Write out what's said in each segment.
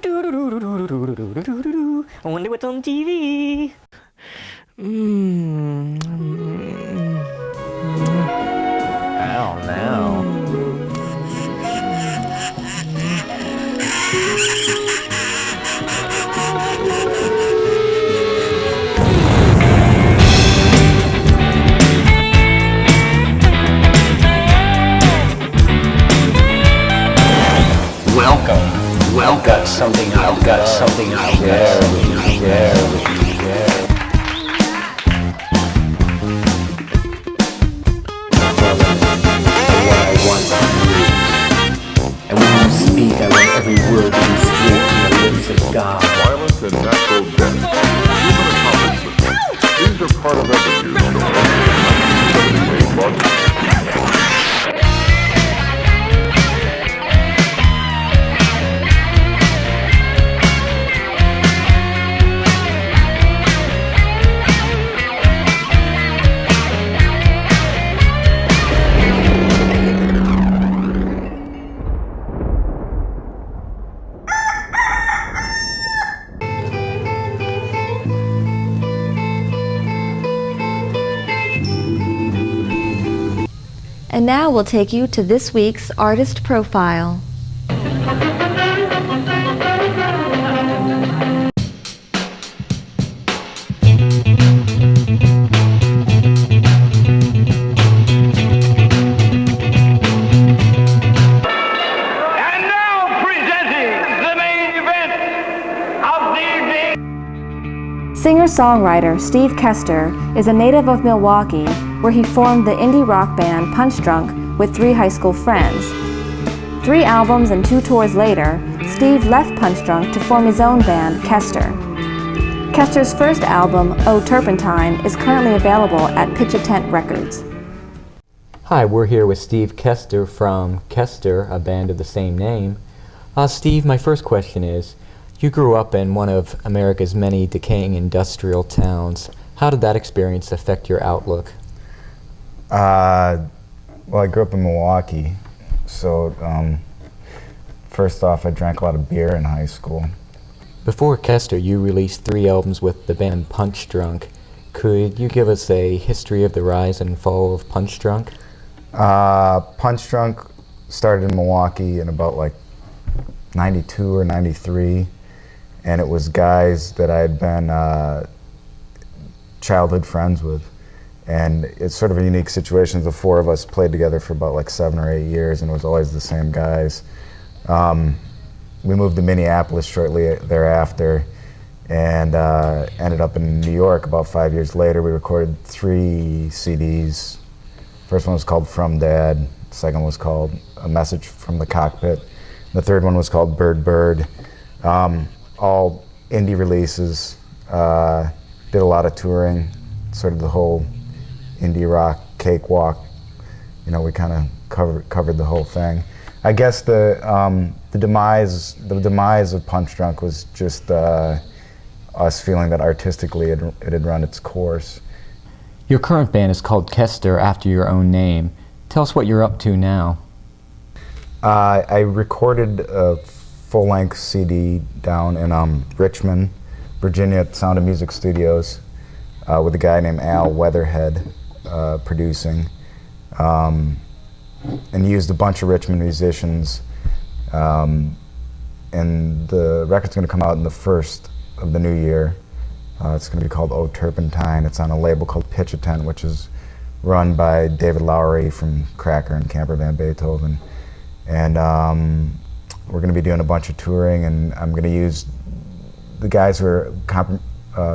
I wonder what's on TV. I don't know. Welcome. I've got something I'll share with you. What I want from you. And when you speak, I want every word to be straight from the lips of God. Violence and natural death. Human accomplishments. These are part of every human life. And now we'll take you to this week's Artist Profile. Singer-songwriter Steve Caeser is a native of Milwaukee, where he formed the indie rock band Punch Drunk with 3 high school friends. 3 albums and 2 tours later, Steve left Punch Drunk to form his own band, Caeser. Caeser's first album, Oh Turpentine, is currently available at Pitch a Tent Records. Hi, we're here with Steve Caeser from Caeser, a band of the same name. Steve, my first question is, you grew up in one of America's many decaying industrial towns. How did that experience affect your outlook? Well, I grew up in Milwaukee, so first off, I drank a lot of beer in high school. Before Caeser, you released 3 albums with the band Punch Drunk. Could you give us a history of the rise and fall of Punch Drunk? Punch Drunk started in Milwaukee in about like 92 or 93. And it was guys that I had been childhood friends with. And it's sort of a unique situation. The 4 of us played together for about like 7 or 8 years, and it was always the same guys. We moved to Minneapolis shortly thereafter, and ended up in New York about 5 years later. We recorded 3 CDs. First one was called From Dad. The second one was called A Message from the Cockpit. And the third one was called Bird Bird. All indie releases, did a lot of touring, sort of the whole indie rock cakewalk. You know, we kind of covered the whole thing. I guess the demise of Punch Drunk was just us feeling that artistically it had run its course. Your current band is called Caeser, after your own name. Tell us what you're up to now. I recorded a full-length CD down in Richmond, Virginia at Sound of Music Studios with a guy named Al Weatherhead producing, and used a bunch of Richmond musicians, and the record's going to come out in the first of the new year. It's going to be called Oh Turpentine. It's on a label called Pitch a Tent, which is run by David Lowery from Cracker and Camper Van Beethoven. And we're going to be doing a bunch of touring, and I'm going to use the guys who are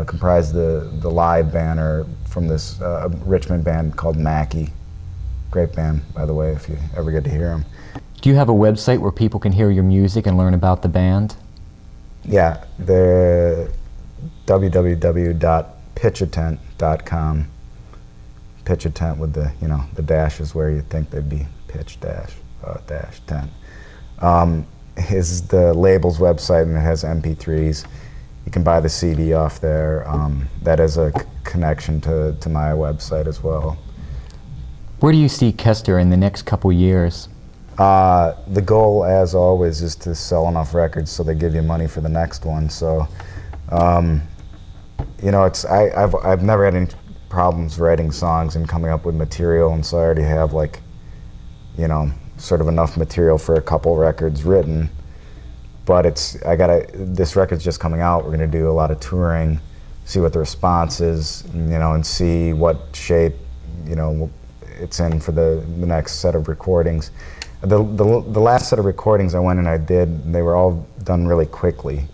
comprise the live band are from this Richmond band called Mackie. Great band, by the way, if you ever get to hear them. Do you have a website where people can hear your music and learn about the band? Yeah, they're www.pitchatent.com. Pitch a Tent with the, you know, the dash is where you'd think they'd be pitch dash tent. Is the label's website, and it has MP3s. You can buy the CD off there. That is a connection to my website as well. Where do you see Caeser in the next couple years? The goal, as always, is to sell enough records so they give you money for the next one. So, you know, I've never had any problems writing songs and coming up with material, and so I already have, like, you know, sort of enough material for a couple records written. But this record's just coming out. We're gonna do a lot of touring, see what the response is, you know, and see what shape, you know, it's in for the next set of recordings. The last set of recordings I went and I did, they were all done really quickly.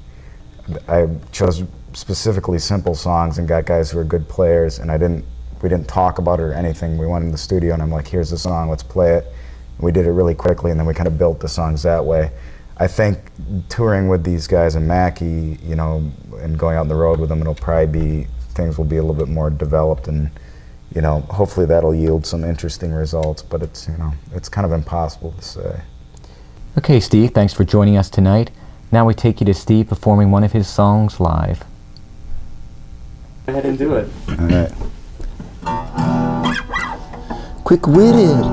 I chose specifically simple songs and got guys who were good players, and we didn't talk about it or anything. We went in the studio and I'm like, here's the song, let's play it. And we did it really quickly, and then we kind of built the songs that way. I think touring with these guys and Mackie, you know, and going out on the road with them, things will be a little bit more developed, and, you know, hopefully that'll yield some interesting results, but it's, you know, it's kind of impossible to say. Okay, Steve, thanks for joining us tonight. Now we take you to Steve performing one of his songs live. Go ahead and do it. All right. Quick-witted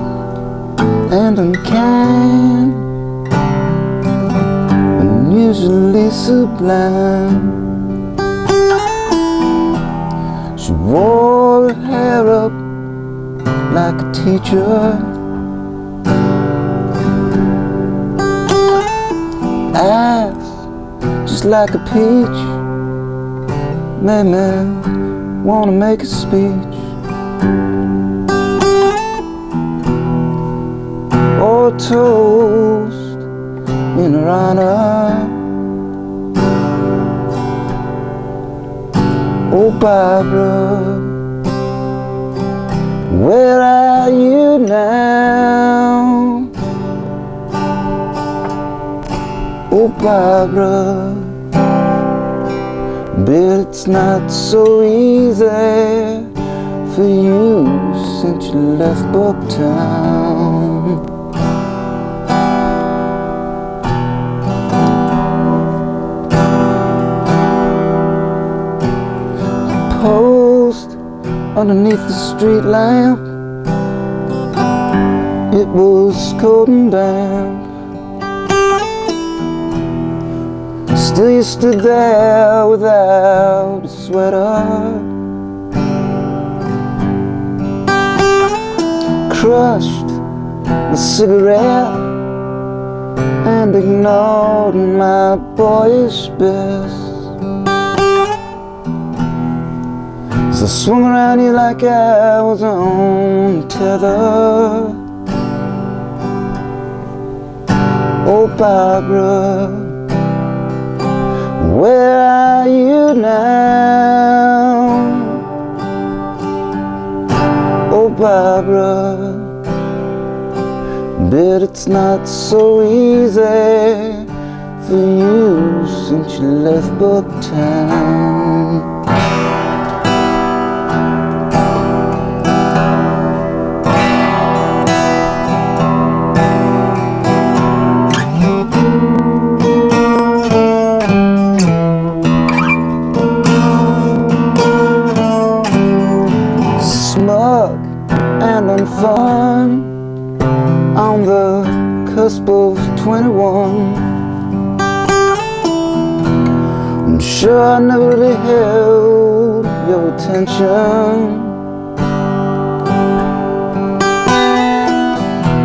and unkind, unusually sublime. She wore her hair up like a teacher, eyes just like a peach, made me wanna make a speech. Or a toast in her honor. Oh, Barbara, where are you now? Oh, Barbara, but it's not so easy for you since you left Bucktown. Post underneath the street lamp, it was cold and damp. Still you stood there without a sweater, crushed a cigarette and ignored my boyish best. So I swung around you like I was on tether. Oh, Barbara, where are you now? Oh, Barbara, but it's not so easy for you since you left Bucktown. Fun on the cusp of 21. I'm sure I never really held your attention,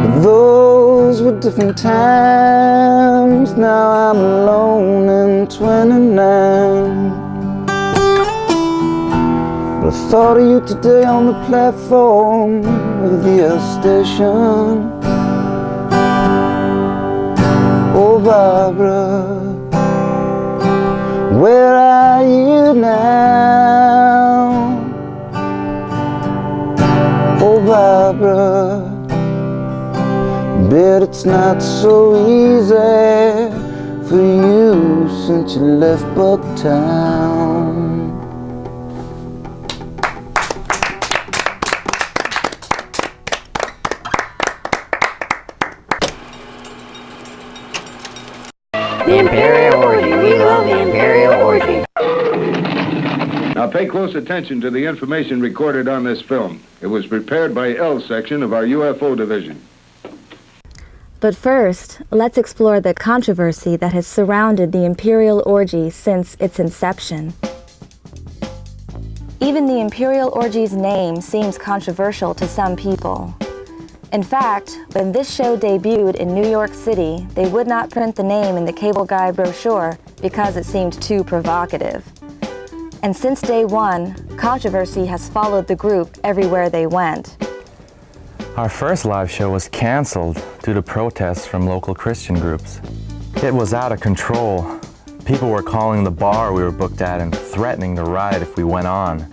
but those were different times. Now I'm alone and 29. I thought of you today on the platform of the air station. Oh, Barbara, where are you now? Oh, Barbara, bet it's not so easy for you since you left Bucktown. The Imperial Orgy. We love the Imperial Orgy. Now pay close attention to the information recorded on this film. It was prepared by L section of our UFO division. But first, let's explore the controversy that has surrounded the Imperial Orgy since its inception. Even the Imperial Orgy's name seems controversial to some people. In fact, when this show debuted in New York City, they would not print the name in the cable guide brochure because it seemed too provocative. And since day one, controversy has followed the group everywhere they went. Our first live show was canceled due to protests from local Christian groups. It was out of control. People were calling the bar we were booked at and threatening to riot if we went on.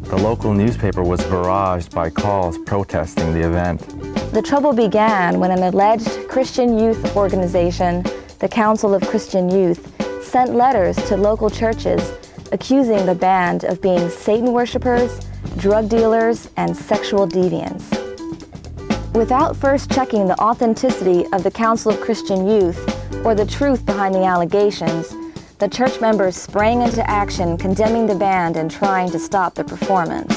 The local newspaper was barraged by calls protesting the event. The trouble began when an alleged Christian youth organization, the Council of Christian Youth, sent letters to local churches accusing the band of being Satan worshipers, drug dealers, and sexual deviants. Without first checking the authenticity of the Council of Christian Youth or the truth behind the allegations, the church members sprang into action condemning the band and trying to stop the performance.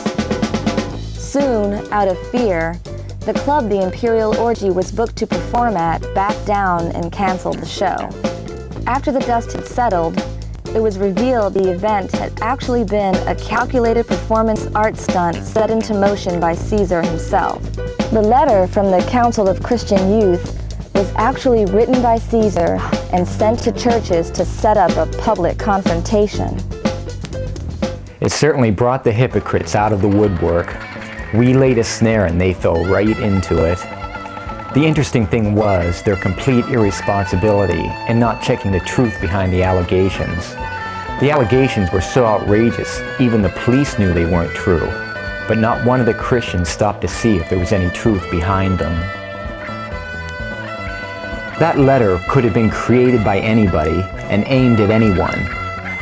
Soon, out of fear, the club the Imperial Orgy was booked to perform at backed down and canceled the show. After the dust had settled, it was revealed the event had actually been a calculated performance art stunt set into motion by Caeser himself. The letter from the Council of Christian Youth was actually written by Caeser and sent to churches to set up a public confrontation. It certainly brought the hypocrites out of the woodwork. We laid a snare and they fell right into it. The interesting thing was their complete irresponsibility in not checking the truth behind the allegations. The allegations were so outrageous, even the police knew they weren't true. But not one of the Christians stopped to see if there was any truth behind them. That letter could have been created by anybody and aimed at anyone,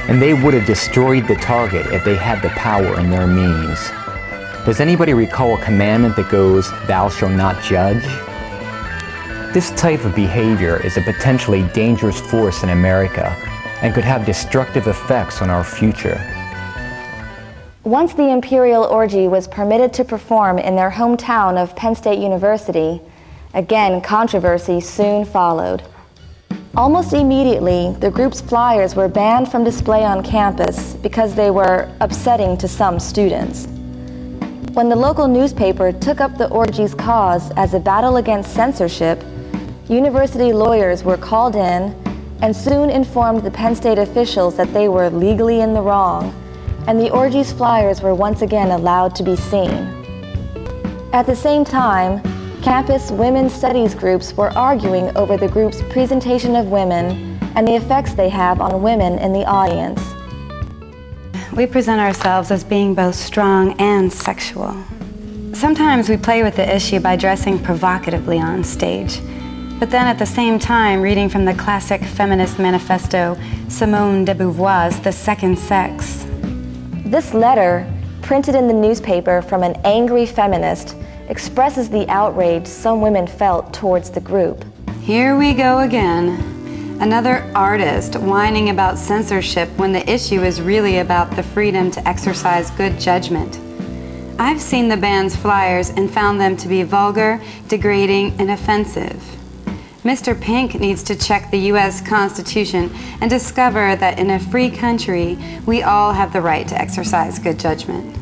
and they would have destroyed the target if they had the power and their means. Does anybody recall a commandment that goes, "Thou shalt not judge"? This type of behavior is a potentially dangerous force in America and could have destructive effects on our future. Once the Imperial Orgy was permitted to perform in their hometown of Penn State University, again, controversy soon followed. Almost immediately, the group's flyers were banned from display on campus because they were upsetting to some students. When the local newspaper took up the orgy's cause as a battle against censorship, university lawyers were called in and soon informed the Penn State officials that they were legally in the wrong, and the orgy's flyers were once again allowed to be seen. At the same time, campus women's studies groups were arguing over the group's presentation of women and the effects they have on women in the audience. We present ourselves as being both strong and sexual. Sometimes we play with the issue by dressing provocatively on stage, but then at the same time reading from the classic feminist manifesto Simone de Beauvoir's The Second Sex. This letter, printed in the newspaper from an angry feminist, expresses the outrage some women felt towards the group. Here we go again. Another artist whining about censorship when the issue is really about the freedom to exercise good judgment. I've seen the band's flyers and found them to be vulgar, degrading, and offensive. Mr. Pink needs to check the U.S. Constitution and discover that in a free country, we all have the right to exercise good judgment.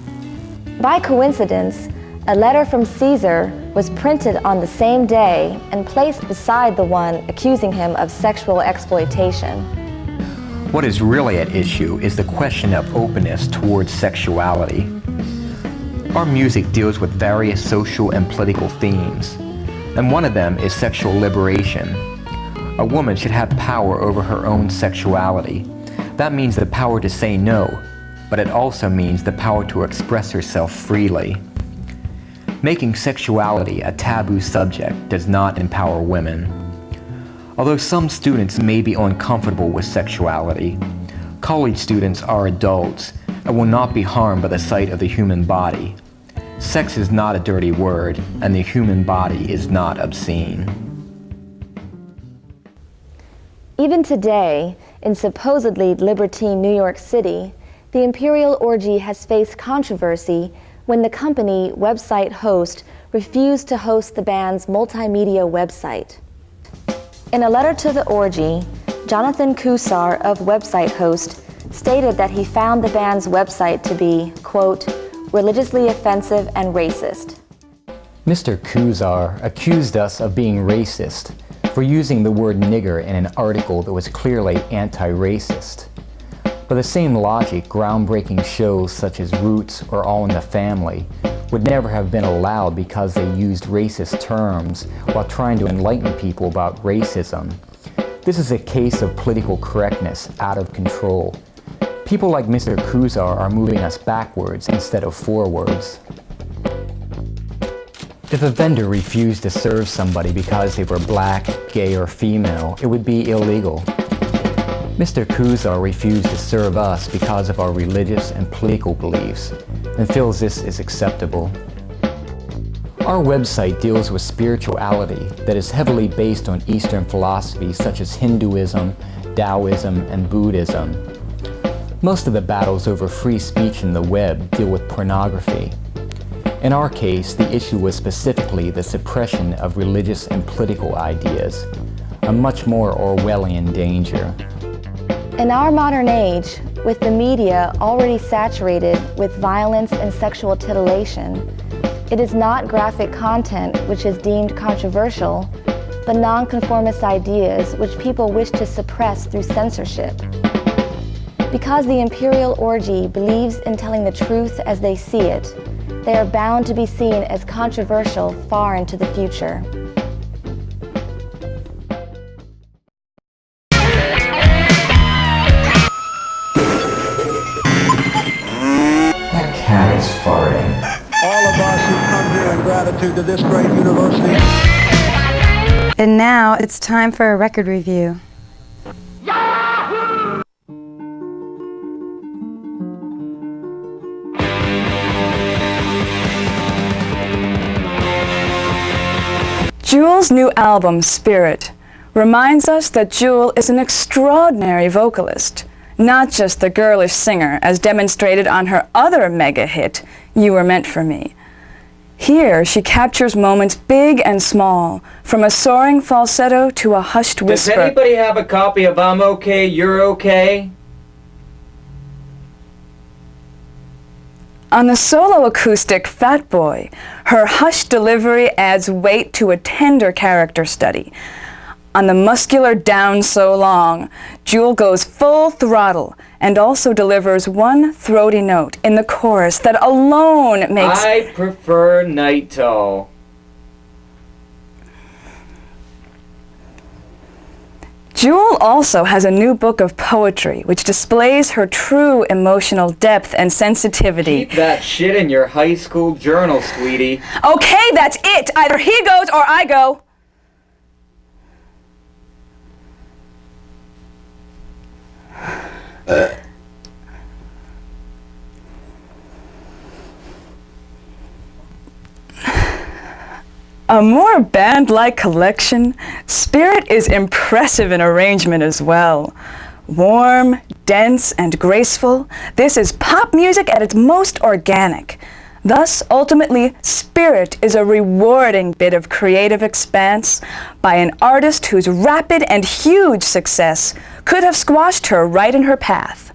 By coincidence, a letter from Caeser was printed on the same day and placed beside the one accusing him of sexual exploitation. What is really at issue is the question of openness towards sexuality. Our music deals with various social and political themes, and one of them is sexual liberation. A woman should have power over her own sexuality. That means the power to say no, but it also means the power to express herself freely. Making sexuality a taboo subject does not empower women. Although some students may be uncomfortable with sexuality, college students are adults and will not be harmed by the sight of the human body. Sex is not a dirty word, and the human body is not obscene. Even today, in supposedly libertine New York City, the Imperial Orgy has faced controversy when the company website host refused to host the band's multimedia website. In a letter to the orgy, Jonathan Caeser of Website Host stated that he found the band's website to be, quote, religiously offensive and racist. Mr. Caeser accused us of being racist for using the word nigger in an article that was clearly anti-racist. By the same logic, groundbreaking shows such as Roots or All in the Family would never have been allowed because they used racist terms while trying to enlighten people about racism. This is a case of political correctness out of control. People like Mr. Caeser are moving us backwards instead of forwards. If a vendor refused to serve somebody because they were black, gay, or female, it would be illegal. Mr. Caeser refused to serve us because of our religious and political beliefs, and feels this is acceptable. Our website deals with spirituality that is heavily based on Eastern philosophies such as Hinduism, Taoism, and Buddhism. Most of the battles over free speech in the web deal with pornography. In our case, the issue was specifically the suppression of religious and political ideas, a much more Orwellian danger. In our modern age, with the media already saturated with violence and sexual titillation, it is not graphic content which is deemed controversial, but nonconformist ideas which people wish to suppress through censorship. Because the imperial orgy believes in telling the truth as they see it, they are bound to be seen as controversial far into the future. That cat is farting. All of us who come here in gratitude to this great university. And now it's time for a record review. Jewel's new album, Spirit, reminds us that Jewel is an extraordinary vocalist, not just the girlish singer as demonstrated on her other mega hit, You Were Meant for Me. Here, she captures moments big and small, from a soaring falsetto to a hushed whisper. Does anybody have a copy of I'm Okay, You're Okay? On the solo acoustic Fat Boy, her hushed delivery adds weight to a tender character study. On the muscular Down So Long, Jewel goes full throttle and also delivers one throaty note in the chorus that alone makes... I prefer Nighto. Jewel also has a new book of poetry which displays her true emotional depth and sensitivity. Keep that shit in your high school journal, sweetie. Okay, that's it! Either he goes or I go! A more band-like collection, Spirit is impressive in arrangement as well. Warm, dense, and graceful, this is pop music at its most organic. Thus, ultimately, Spirit is a rewarding bit of creative expanse by an artist whose rapid and huge success could have squashed her right in her path.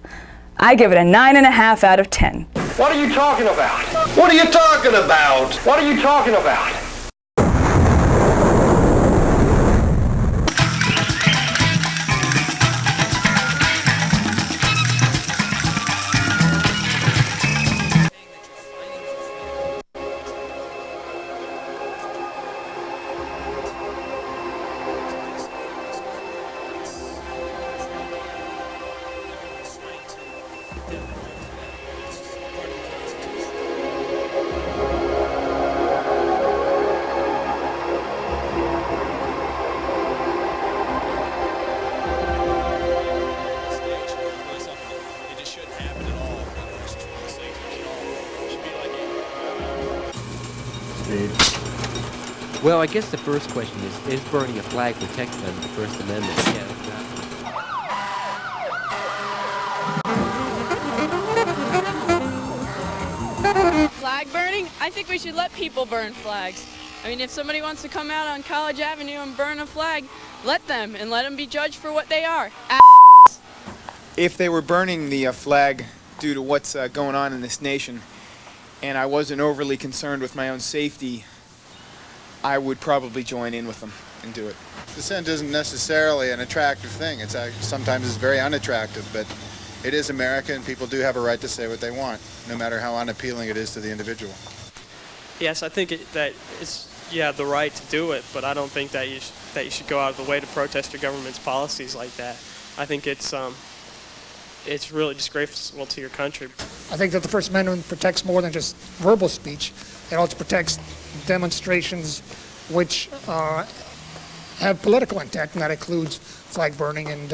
I give it a 9.5 out of 10. What are you talking about? What are you talking about? What are you talking about? Well, I guess the first question is burning a flag protected under the First Amendment? Yeah. Flag burning? I think we should let people burn flags. I mean, if somebody wants to come out on College Avenue and burn a flag, let them be judged for what they are. If they were burning the flag due to what's going on in this nation, and I wasn't overly concerned with my own safety, I would probably join in with them and do it. Dissent isn't necessarily an attractive thing. It's actually, sometimes it's very unattractive, but it is America, and people do have a right to say what they want, no matter how unappealing it is to the individual. Yes, I think that it's the right to do it, but I don't think that you should go out of the way to protest your government's policies like that. I think it's really disgraceful to your country. I think that the First Amendment protects more than just verbal speech. It also protects demonstrations which have political intent, and that includes flag burning and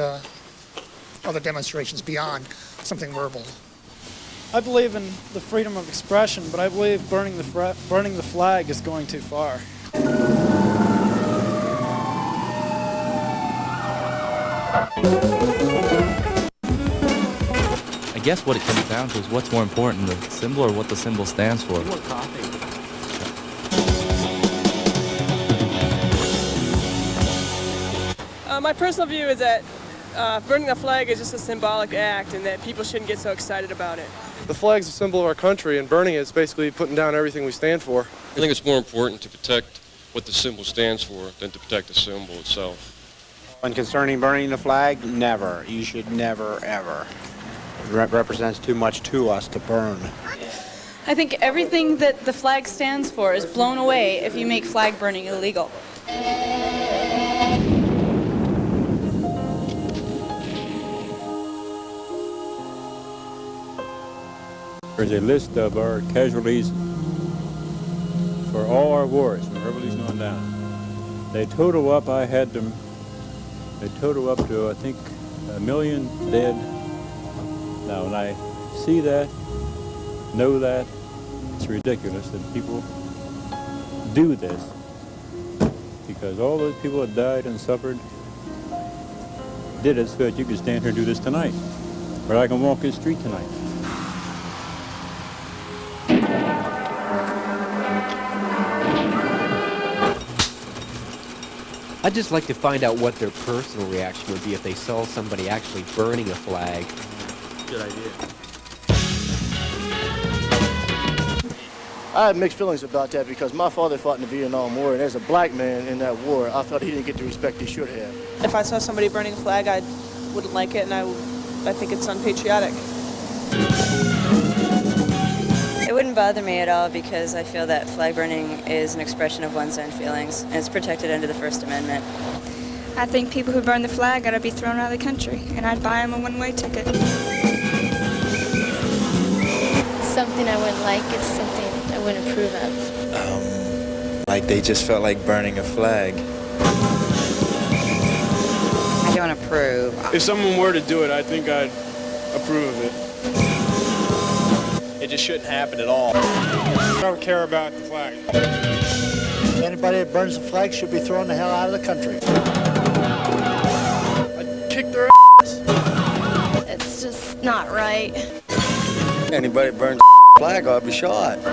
other demonstrations beyond something verbal. I believe in the freedom of expression, but I believe burning the flag is going too far. I guess what it comes down to is what's more important, the symbol or what the symbol stands for. My personal view is that burning the flag is just a symbolic act and that people shouldn't get so excited about it. The flag's a symbol of our country, and burning it is basically putting down everything we stand for. I think it's more important to protect what the symbol stands for than to protect the symbol itself. And concerning burning the flag, never. You should never, ever. It represents too much to us to burn. I think everything that the flag stands for is blown away if you make flag burning illegal. There's a list of our casualties for all our wars from Revolution on down. They total up, they total up to, I think, 1 million dead. Now, when I see that, know that, it's ridiculous that people do this, because all those people that died and suffered did it so that you could stand here and do this tonight, or I can walk this street tonight. I'd just like to find out what their personal reaction would be if they saw somebody actually burning a flag. Good idea. I had mixed feelings about that because my father fought in the Vietnam War, and as a black man in that war, I felt he didn't get the respect he should have. If I saw somebody burning a flag, I wouldn't like it, and I think it's unpatriotic. It wouldn't bother me at all because I feel that flag burning is an expression of one's own feelings, and it's protected under the First Amendment. I think people who burn the flag ought to be thrown out of the country, and I'd buy them a one-way ticket. It's something I wouldn't like, it's something I wouldn't approve of. Like they just felt like burning a flag. I don't approve. If someone were to do it, I think I'd approve of it. It just shouldn't happen at all. I don't care about the flag. Anybody that burns the flag should be thrown the hell out of the country. I'd kick their ass. It's just not right. Anybody that burns a flag ought to be shot. I'm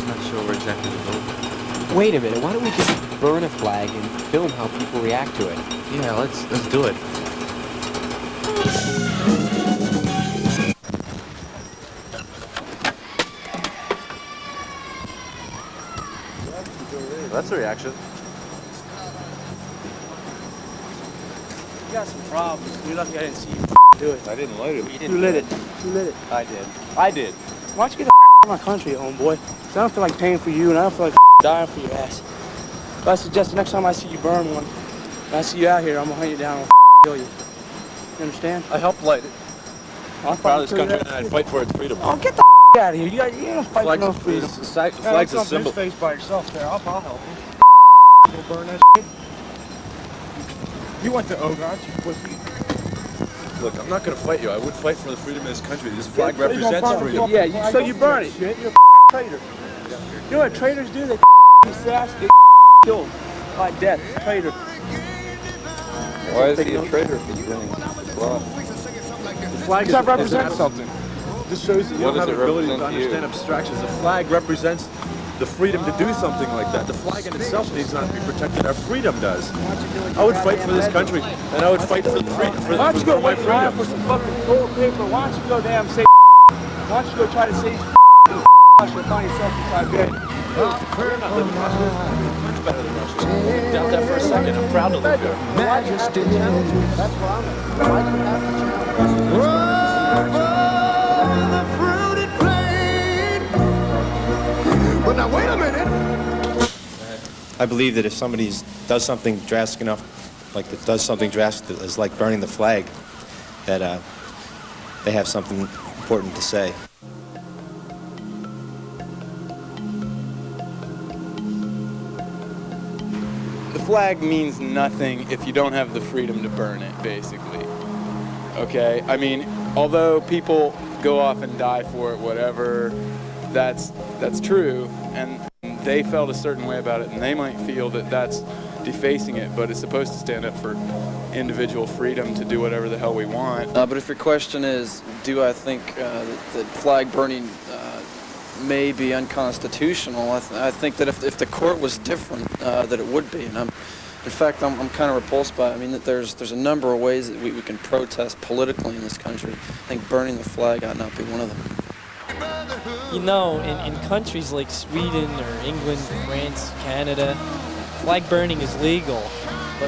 not sure where exactly to go. Wait a minute, why don't we just burn a flag and film how people react to it? Yeah, let's do it. That's a reaction. You got some problems. You're lucky I didn't see you do it. I didn't light it. You lit it. You lit it. I did. I did. Why don't you get the out of my country, homeboy? So I don't feel like paying for you, and I don't feel like dying for your ass. But I suggest the next time I see you burn one, and I see you out here, I'm gonna hunt you down and kill you. You understand? I helped light it. I'm proud of this country, and I'd fight for its freedom. Oh, get the out of here. You don't fight for no freedom. Flag's a symbol. Face by yourself there. I'll help you. Go burn that shit. You went to Ogre, aren't you, pussy? Look, I'm not going to fight you. I would fight for the freedom of this country. This flag represents freedom. Yeah, so you burn it. You're a traitor. You know what traitors do? They his ass, get killed by death. Traitor. Why is he a traitor if he's burning his flag? The flag That represents something. This shows that you don't have the ability to understand abstractions. The flag represents the freedom to do something like that. The flag in itself needs not to be protected. Our freedom does. I would fight for this country, and I would fight for the freedom, for my freedom. For some fucking toilet paper. Why don't you go damn save? Why don't you go try to save? You'll find yourself inside bed. We're not living in Russia. Much better than Russia. Doubt that for a second. I'm proud to live here. Why do you have to challenge it? That's what I'm. Why do you have to challenge it? But now wait a minute. I believe that if somebody does something drastic enough, like does something drastic as like burning the flag, that they have something important to say. The flag means nothing if you don't have the freedom to burn it, basically. Okay? I mean, although people go off and die for it, whatever, that's true, and they felt a certain way about it, and they might feel that that's defacing it, but it's supposed to stand up for individual freedom to do whatever the hell we want. But if your question is, do I think that flag burning may be unconstitutional, I think that if the court was different, that it would be. And in fact, I'm kind of repulsed by it. I mean, that there's a number of ways that we can protest politically in this country. I think burning the flag ought not be one of them. You know, in countries like Sweden or England, France, Canada, flag burning is legal.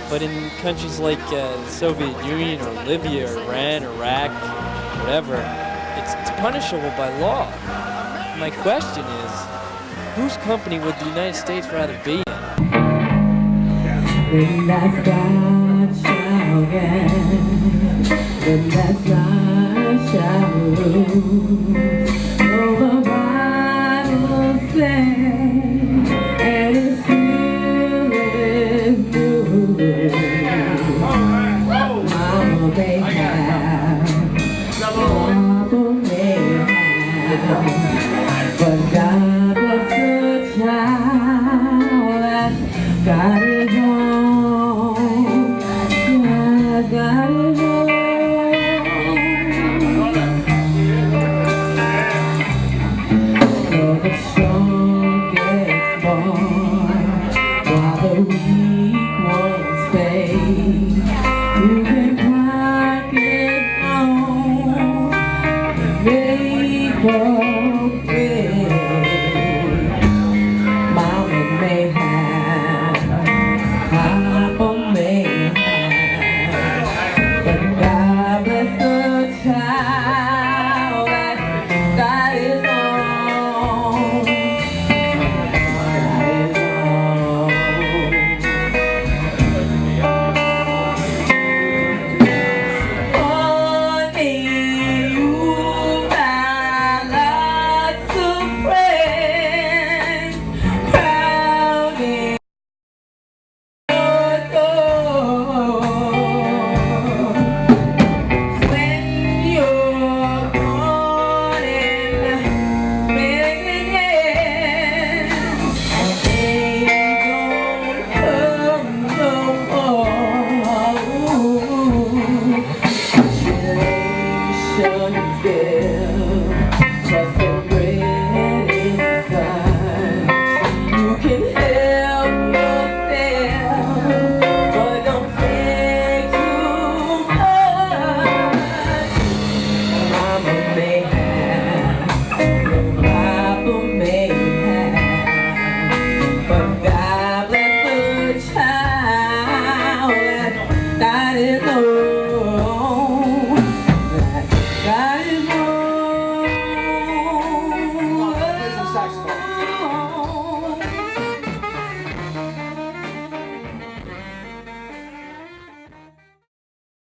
But in countries like the Soviet Union or Libya or Iran, Iraq, whatever, it's punishable by law. My question is, whose company would the United States rather be in? When that star shall rise, when that star shall rule, oh, the Bible says, and it still is true. Mama may have, Papa may have, but God bless the child that's got his own. God's got his own. So the strong gets born while the weak ones fade. You can crack it on, make